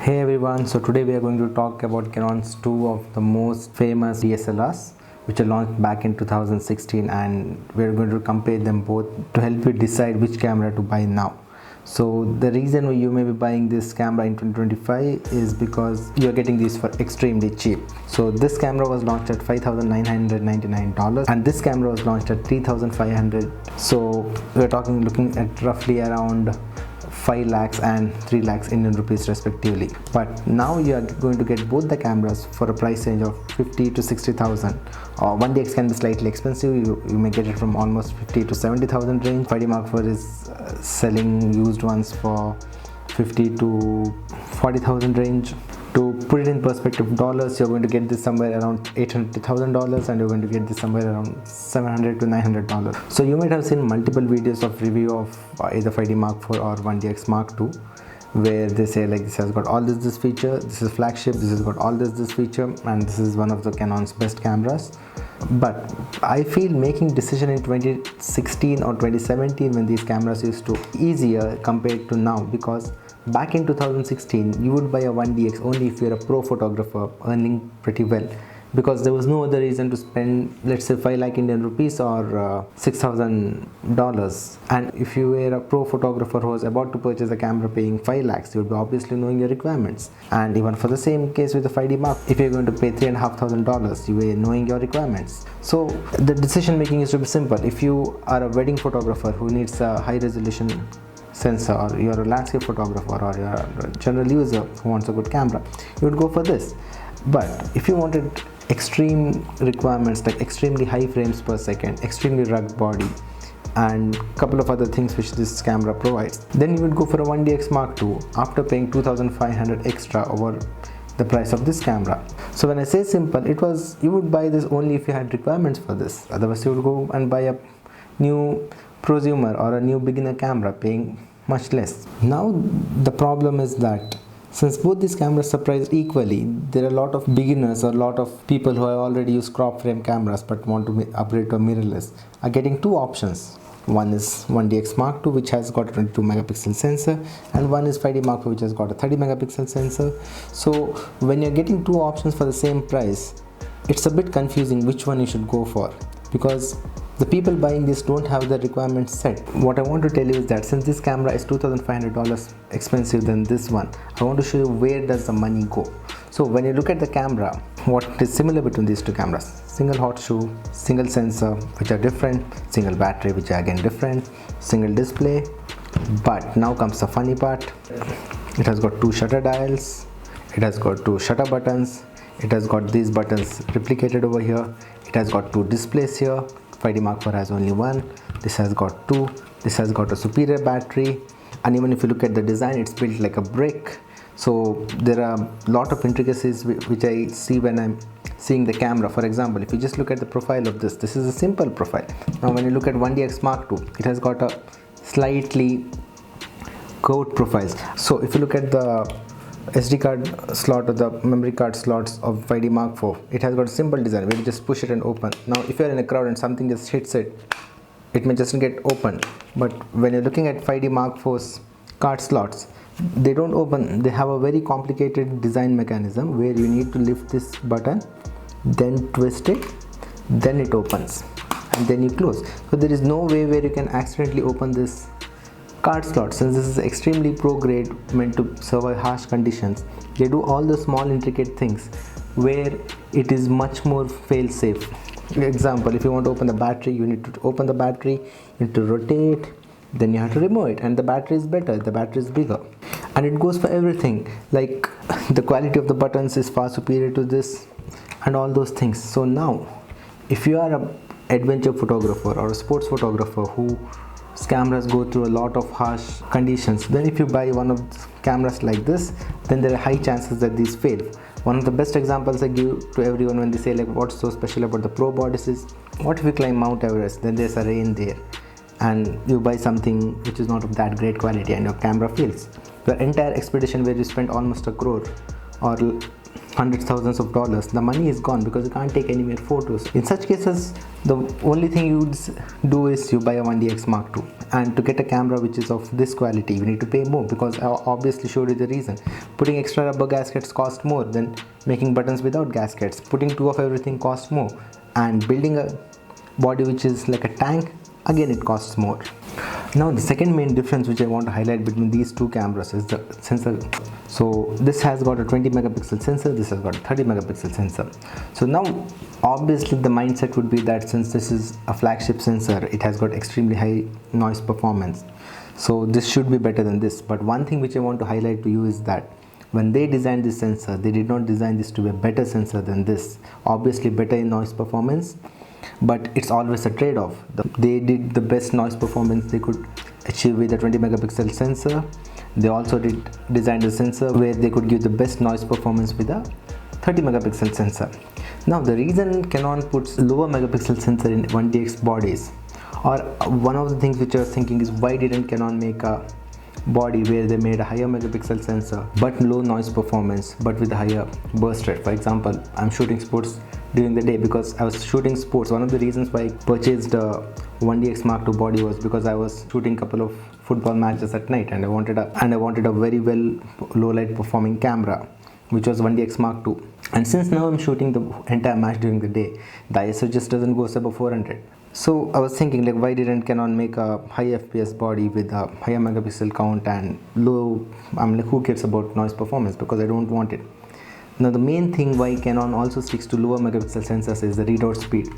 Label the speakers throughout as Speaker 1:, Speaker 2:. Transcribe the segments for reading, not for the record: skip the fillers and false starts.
Speaker 1: Hey everyone, so today we are going to talk about Canon's two of the most famous DSLRs which are launched back in 2016, and we are going to compare them both to help you decide which camera to buy now. So the reason why you may be buying this camera in 2025 is because you are getting these for extremely cheap. So this camera was launched at $5,999 and this camera was launched at $3,500. So we are looking at roughly around 5 lakhs and 3 lakhs Indian rupees respectively. But now you are going to get both the cameras for a price range of 50 to 60,000. 1DX can be slightly expensive. You may get it from almost 50 to 70,000 range. 5D Mark IV is selling used ones for 50 to 40,000 range. To put it in perspective dollars, you're going to get this somewhere around $800,000 and you're going to get this somewhere around $700 to $900. So you might have seen multiple videos of review of either 5D Mark IV or 1DX Mark II, where they say like this has got all this feature, this is flagship, this has got all this feature, and this is one of the Canon's best cameras. But I feel making decision in 2016 or 2017 when these cameras used to easier compared to now, because back in 2016 you would buy a 1DX only if you're a pro photographer earning pretty well, because there was no other reason to spend, let's say, 5 lakh Indian rupees or $6,000. And if you were a pro photographer who was about to purchase a camera paying 5 lakhs, you would be obviously knowing your requirements. And even for the same case with the 5D Mark, if you're going to pay $3,500, you were knowing your requirements. So the decision making is to be simple. If you are a wedding photographer who needs a high resolution sensor, or you're a landscape photographer, or you're a general user who wants a good camera, you would go for this. But if you wanted extreme requirements like extremely high frames per second, extremely rugged body, and a couple of other things which this camera provides, then you would go for a 1DX Mark II after paying 2,500 extra over the price of this camera. So when I say simple, it was you would buy this only if you had requirements for this. Otherwise you would go and buy a new prosumer or a new beginner camera paying much less. Now the problem is that since both these cameras are priced equally, there are a lot of beginners or a lot of people who have already used crop frame cameras but want to upgrade to a mirrorless are getting two options. One is 1DX Mark II, which has got a 22 megapixel sensor, and one is 5D Mark IV, which has got a 30 megapixel sensor. So when you're getting two options for the same price, it's a bit confusing which one you should go for, because the people buying this don't have the requirements set. What I want to tell you is that since this camera is $2,500 expensive than this one, I want to show you where does the money go. So when you look at the camera, what is similar between these two cameras: single hot shoe, single sensor which are different, single battery which are again different, single display. But now comes the funny part. It has got two shutter dials, it has got two shutter buttons, it has got these buttons replicated over here, it has got two displays here. 5D Mark IV has only one, this has got two, this has got a superior battery, and even if you look at the design, it's built like a brick. So there are a lot of intricacies which I see when I'm seeing the camera. For example, if you just look at the profile of this is a simple profile. Now when you look at 1DX Mark II, it has got a slightly curved profiles. So if you look at the SD card slot or the memory card slots of 5D Mark IV, it has got a simple design where you just push it and open. Now if you're in a crowd and something just hits it, it may just get open. But when you're looking at 5D Mark IV's card slots, they don't open. They have a very complicated design mechanism where you need to lift this button, then twist it, then it opens, and then you close. So there is no way where you can accidentally open this card slot. Since this is extremely pro grade, meant to survive harsh conditions, they do all the small intricate things where it is much more fail safe. Example, if you want to open the battery, you need to open the battery, you need to rotate, then you have to remove it, and the battery is better, the battery is bigger. And it goes for everything, like the quality of the buttons is far superior to this and all those things. So now if you are an adventure photographer or a sports photographer whose cameras go through a lot of harsh conditions, then if you buy one of the cameras like this, then there are high chances that these fail. One of the best examples I give to everyone when they say like what's so special about the pro bodies is, what if you climb Mount Everest, then there's a rain there, and you buy something which is not of that great quality and your camera fails. Your entire expedition where you spent almost 1 crore or hundreds thousands of dollars, the money is gone because you can't take any more photos. In such cases, the only thing you do is you buy a 1DX Mark II, and to get a camera which is of this quality you need to pay more, because I obviously showed you the reason. Putting extra rubber gaskets cost more than making buttons without gaskets. Putting two of everything costs more, and building a body which is like a tank, again it costs more. Now the second main difference which I want to highlight between these two cameras is the sensor. So this has got a 20 megapixel sensor, this has got a 30 megapixel sensor. So now obviously the mindset would be that since this is a flagship sensor, it has got extremely high noise performance, so this should be better than this. But one thing which I want to highlight to you is that when they designed this sensor, they did not design this to be a better sensor than this. Obviously better in noise performance, but it's always a trade-off. They did the best noise performance they could achieve with a 20 megapixel sensor. They also designed a sensor where they could give the best noise performance with a 30 megapixel sensor. Now the reason Canon puts lower megapixel sensor in 1DX bodies, or one of the things which I was thinking is, why didn't Canon make a body where they made a higher megapixel sensor but low noise performance but with a higher burst rate? For example, I'm shooting sports during the day. Because I was shooting sports, one of the reasons why I purchased a 1DX Mark II body was because I was shooting a couple of football matches at night, and I wanted a very well low light performing camera, which was 1DX Mark II. And since now I'm shooting the entire match during the day, the ISO just doesn't go above 400. So I was thinking, like, why didn't Canon make a high FPS body with a higher megapixel count and low, I'm like, who cares about noise performance, because I don't want it. Now the main thing why Canon also sticks to lower megapixel sensors is the readout speed.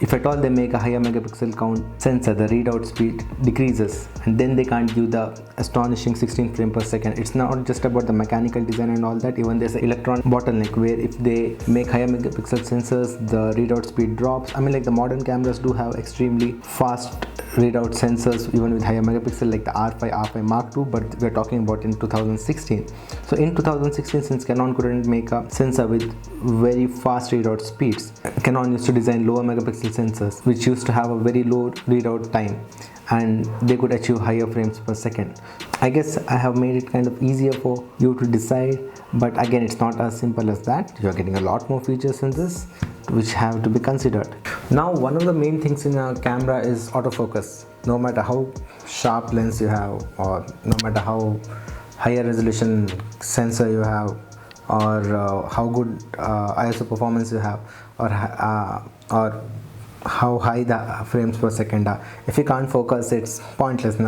Speaker 1: If at all they make a higher megapixel count sensor, the readout speed decreases, and then they can't give the astonishing 16 frames per second. It's not just about the mechanical design and all that. Even there's an electronic bottleneck where if they make higher megapixel sensors, the readout speed drops. I mean, like, the modern cameras do have extremely fast readout sensors even with higher megapixel, like the R5 Mark II, but we're talking about in 2016. So in 2016, since Canon couldn't make a sensor with very fast readout speeds, Canon used to design lower megapixel sensors which used to have a very low readout time, and they could achieve higher frames per second. I guess I have made it kind of easier for you to decide, but again, it's not as simple as that. You're getting a lot more features in this which have to be considered. Now one of the main things in a camera is autofocus. No matter how sharp lens you have, or no matter how higher resolution sensor you have, or how good ISO performance you have, or how high the frames per second are, if you can't focus, it's pointless.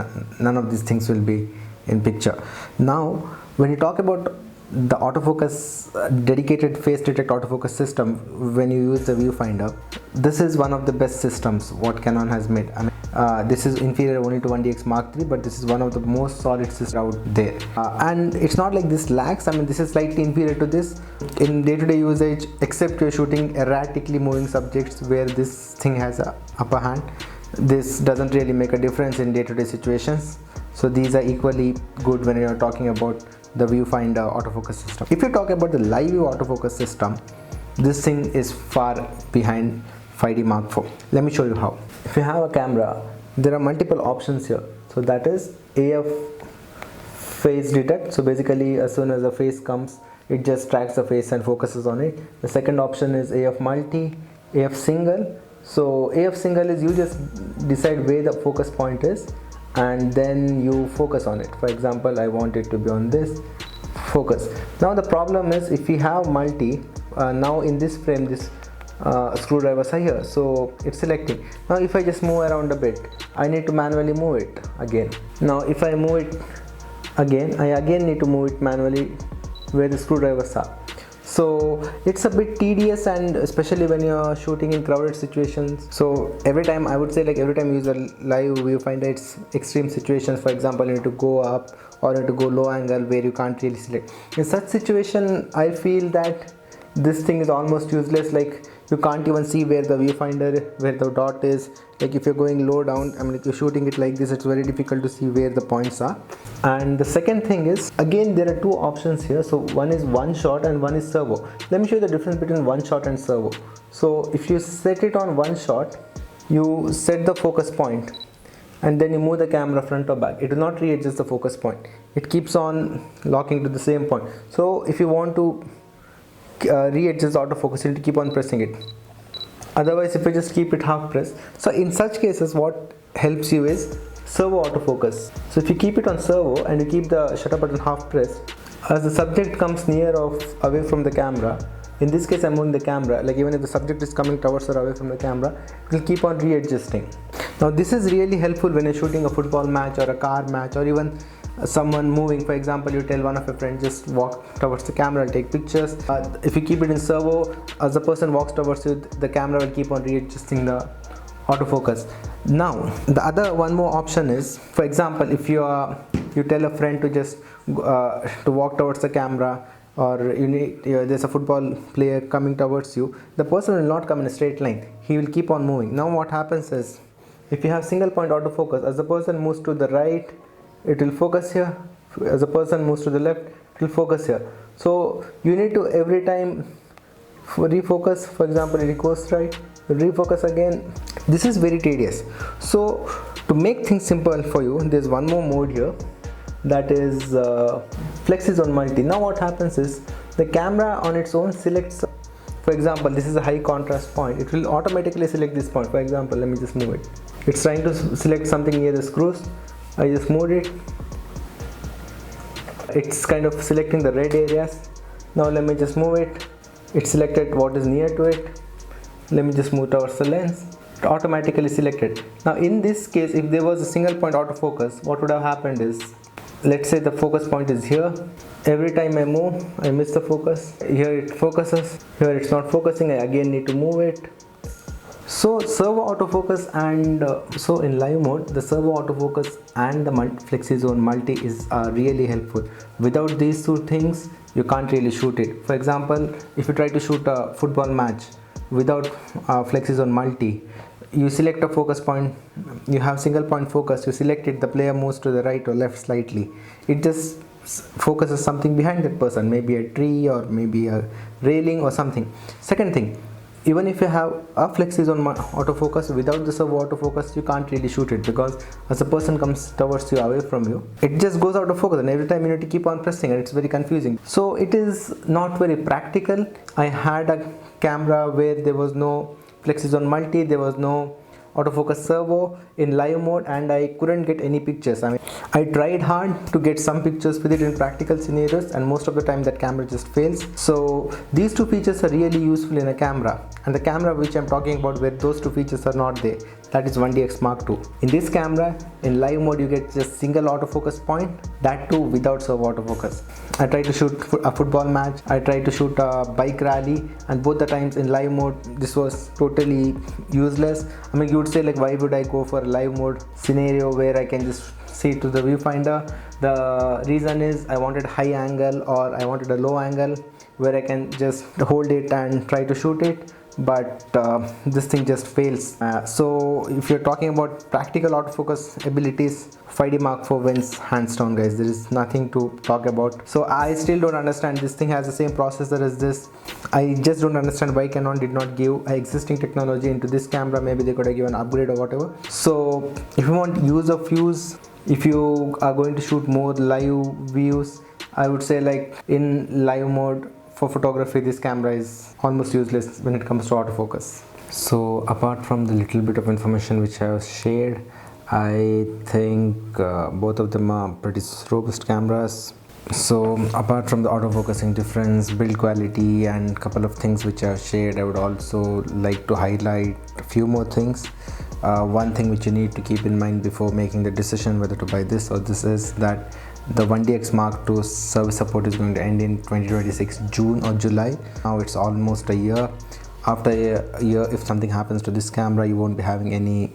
Speaker 1: None of these things will be in picture. Now when you talk about the autofocus, dedicated face detect autofocus system, when you use the viewfinder, this is one of the best systems what Canon has made. I mean, this is inferior only to 1DX Mark III, but this is one of the most solid systems out there. And it's not like this lags. I mean, this is slightly inferior to this in day-to-day usage, except you're shooting erratically moving subjects where this thing has a upper hand. This doesn't really make a difference in day-to-day situations. So these are equally good when you're talking about the viewfinder autofocus system. If you talk about the live view autofocus system, this thing is far behind 5D Mark IV. Let me show you how. If you have a camera, there are multiple options here. So that is AF face detect. So basically, as soon as a face comes, it just tracks the face and focuses on it. The second option is AF multi, AF single. So AF single is you just decide where the focus point is, and then you focus on it. For example, I want it to be on this, focus. Now the problem is, if we have multi, now in this frame this screwdrivers are here, so it's selecting. Now if I just move around a bit, I need to manually move it again. Now if I move it again, I again need to move it manually where the screwdrivers are. So it's a bit tedious, and especially when you're shooting in crowded situations. So every time, I would say, like, every time you use a live viewfinder, it's extreme situations. For example, you need to go up or you need to go low angle where you can't really select. In such situation, I feel that this thing is almost useless. Like, you can't even see where the viewfinder, where the dot is. Like, if you're going low down, I mean, if you're shooting it like this, it's very difficult to see where the points are. And the second thing is, again, there are two options here. So one is one shot and one is servo. Let me show you the difference between one shot and servo. So if you set it on one shot, you set the focus point and then you move the camera front or back. It will not readjust the focus point. It keeps on locking to the same point. So if you want to re-adjust the autofocus, you need to keep on pressing it. Otherwise, if you just keep it half pressed, so in such cases what helps you is servo autofocus. So if you keep it on servo and you keep the shutter button half pressed, as the subject comes near or away from the camera, in this case I'm moving the camera, like even if the subject is coming towards or away from the camera, it will keep on readjusting. Now this is really helpful when you're shooting a football match or a car match, or even someone moving. For example, you tell one of your friends just walk towards the camera and take pictures. If you keep it in servo, as the person walks towards you, the camera will keep on readjusting the autofocus. Now the other one more option is, for example, if you tell a friend to just to walk towards the camera, or there's a football player coming towards you, the person will not come in a straight line, he will keep on moving. Now what happens is, if you have single point autofocus, as the person moves to the right, it will focus here. As the person moves to the left, it will focus here. So you need to every time refocus. For example, it goes right, refocus again. This is very tedious. So to make things simple for you, there's one more mode here, that is flexi-zone multi. Now what happens is, the camera on its own selects, for example, this is a high contrast point, it will automatically select this point. For example, let me just move it. It's trying to select something near the screws. I just moved it. It's kind of selecting the red areas. Now let me just move it. It selected what is near to it. Let me just move towards the lens. It automatically selected. Now in this case, if there was a single point autofocus, what would have happened is, let's say the focus point is here. Every time I move, I miss the focus. Here it focuses, here it's not focusing, I again need to move it. So servo autofocus and so in live mode, the servo autofocus and the flexi-zone multi is really helpful. Without these two things, you can't really shoot it. For example, if you try to shoot a football match without flexi-zone multi, you select a focus point, you have single point focus, you select it, the player moves to the right or left slightly, it just focuses something behind that person, maybe a tree or maybe a railing or something. Second thing, even if you have a flexi-zone autofocus, without the servo autofocus you can't really shoot it, because as the person comes towards you, away from you, it just goes out of focus, and every time you need to keep on pressing, and it's very confusing. So it is not very practical. I had a camera where there was no flexi-zone multi, there was no autofocus servo in live mode, and I couldn't get any pictures. I mean, I tried hard to get some pictures with it in practical scenarios, and most of the time that camera just fails. So these two features are really useful in a camera, and the camera which I'm talking about where those two features are not there, that is 1DX Mark II. In this camera, in live mode, you get just single autofocus point, that too without servo autofocus. I tried to shoot a football match, I tried to shoot a bike rally, and both the times in live mode this was totally useless. I mean, you would say like, why would I go for a live mode scenario where I can just see to the viewfinder? The reason is I wanted high angle, or I wanted a low angle where I can just hold it and try to shoot it, but this thing just fails. So if you're talking about practical autofocus abilities, 5D Mark IV wins hands down, guys. There is nothing to talk about. So I still don't understand, this thing has the same processor as this. I just don't understand why Canon did not give existing technology into this camera. Maybe they could have given an upgrade or whatever. So if you want use of use, if you are going to shoot more live views, I would say like in live mode for photography, this camera is almost useless when it comes to autofocus. So apart from the little bit of information which I have shared, I think both of them are pretty robust cameras. So apart from the autofocusing difference, build quality, and a couple of things which I have shared, I would also like to highlight a few more things. One thing which you need to keep in mind before making the decision whether to buy this or this is that the 1DX Mark II service support is going to end in 2026 June or July. Now it's almost a year. After a year, if something happens to this camera, you won't be having any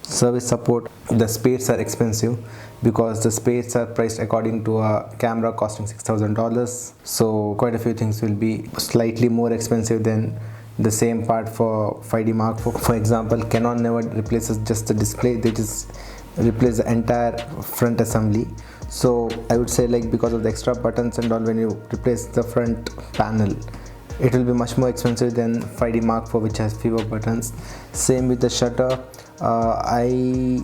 Speaker 1: service support. The spares are expensive because the spares are priced according to a camera costing $6,000. So quite a few things will be slightly more expensive than the same part for 5D Mark IV. For example, Canon never replaces just the display, they just replace the entire front assembly. So I would say like because of the extra buttons and all, when you replace the front panel, it will be much more expensive than 5D Mark IV, which has fewer buttons. Same with the shutter. I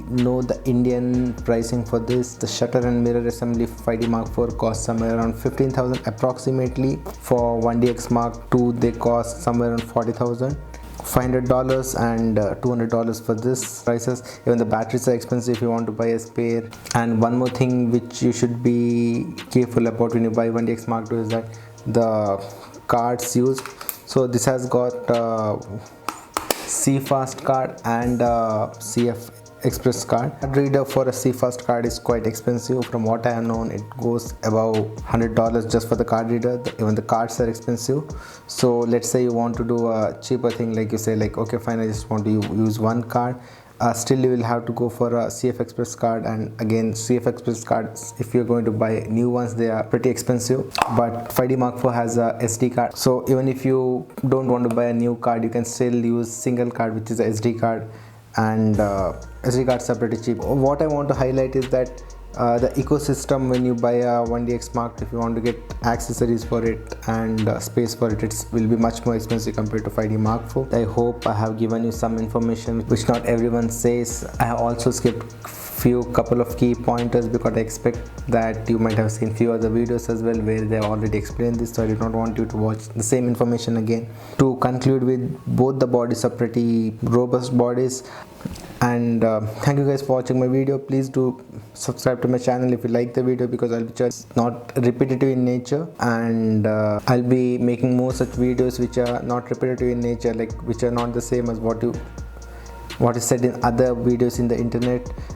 Speaker 1: know the Indian pricing for this. The shutter and mirror assembly for 5D Mark IV cost somewhere around 15,000 approximately. For 1DX Mark II they cost somewhere around 40,000. $500 and $200 for this prices. Even the batteries are expensive if you want to buy a spare. And one more thing which you should be careful about when you buy 1DX Mark II is that the cards used. So this has got CFast card and CF Express card. Card reader for a CFast card is quite expensive. From what I have known, it goes above $100 just for the card reader. Even the cards are expensive. So let's say you want to do a cheaper thing, like you say like, okay fine, I just want to use one card. Still you will have to go for a CF Express card, and again CF Express cards, if you're going to buy new ones, they are pretty expensive. But 5D Mark IV has a SD card, so even if you don't want to buy a new card, you can still use single card, which is a SD card, and SD cards are pretty cheap. What I want to highlight is that the ecosystem when you buy a 1DX Mark, if you want to get accessories for it and space for it, it will be much more expensive compared to 5D Mark IV. I hope I have given you some information which not everyone says. I have also skipped couple of key pointers because I expect that you might have seen few other videos as well where they already explained this, so I did not want you to watch the same information again. To conclude with, both the bodies are pretty robust bodies. And thank you guys for watching my video. Please do subscribe to my channel if you like the video, because I'll be just not repetitive in nature, and I'll be making more such videos which are not repetitive in nature, like which are not the same as what is said in other videos in the internet.